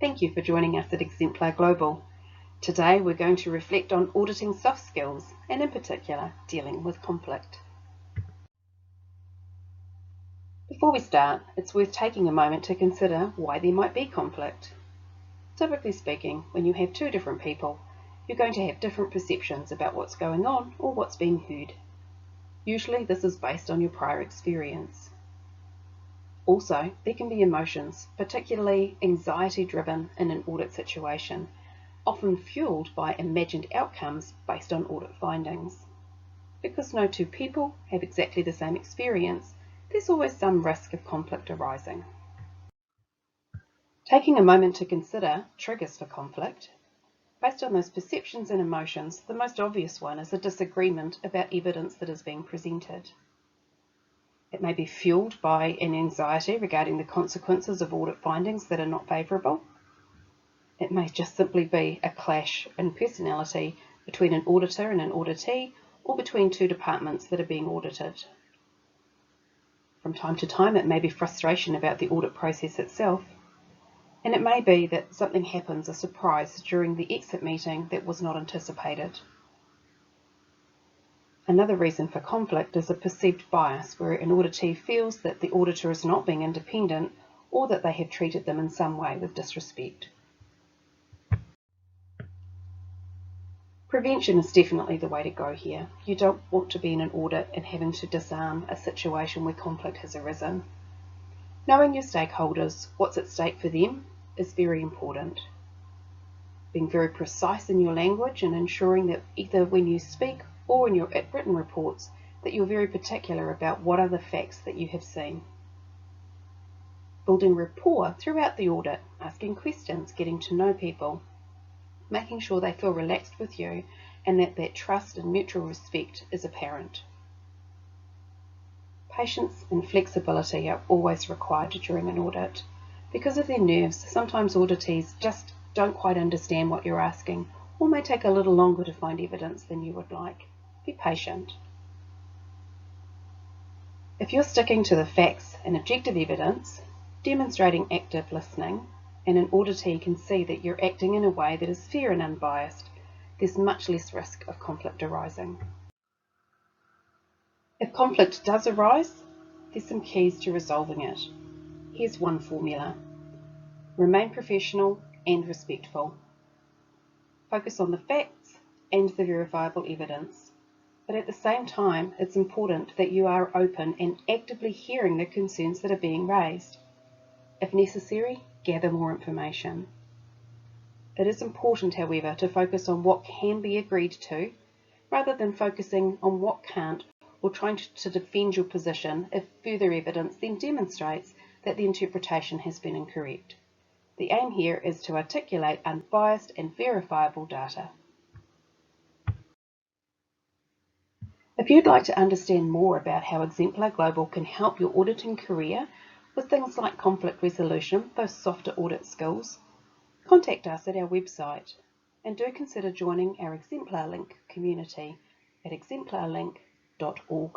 Thank you for joining us at Exemplar Global. Today we're going to reflect on auditing soft skills and in particular dealing with conflict. Before we start, it's worth taking a moment to consider why there might be conflict. Typically speaking, when you have two different people, you're going to have different perceptions about what's going on or what's being heard. Usually this is based on your prior experience. Also, there can be emotions, particularly anxiety-driven in an audit situation, often fueled by imagined outcomes based on audit findings. Because no two people have exactly the same experience, there's always some risk of conflict arising. Taking a moment to consider triggers for conflict. Based on those perceptions and emotions, the most obvious one is a disagreement about evidence that is being presented. It may be fueled by an anxiety regarding the consequences of audit findings that are not favourable. It may just simply be a clash in personality between an auditor and an auditee, or between two departments that are being audited. From time to time, it may be frustration about the audit process itself, and it may be that something happens, a surprise, during the exit meeting that was not anticipated. Another reason for conflict is a perceived bias, where an auditee feels that the auditor is not being independent or that they have treated them in some way with disrespect. Prevention is definitely the way to go here. You don't want to be in an audit and having to disarm a situation where conflict has arisen. Knowing your stakeholders, what's at stake for them, is very important. Being very precise in your language and ensuring that either when you speak or in your written reports that you're very particular about what are the facts that you have seen. Building rapport throughout the audit, asking questions, getting to know people, making sure they feel relaxed with you and that trust and mutual respect is apparent. Patience and flexibility are always required during an audit. Because of their nerves, sometimes auditees just don't quite understand what you're asking, or may take a little longer to find evidence than you would like. Be patient. If you're sticking to the facts and objective evidence, demonstrating active listening, and an auditee can see that you're acting in a way that is fair and unbiased, there's much less risk of conflict arising. If conflict does arise, there's some keys to resolving it. Here's one formula. Remain professional and respectful. Focus on the facts and the verifiable evidence. But at the same time, it's important that you are open and actively hearing the concerns that are being raised. If necessary, gather more information. It is important, however, to focus on what can be agreed to, rather than focusing on what can't or trying to defend your position if further evidence then demonstrates that the interpretation has been incorrect. The aim here is to articulate unbiased and verifiable data. If you'd like to understand more about how Exemplar Global can help your auditing career with things like conflict resolution, those softer audit skills, contact us at our website and do consider joining our Exemplar Link community at exemplarlink.org.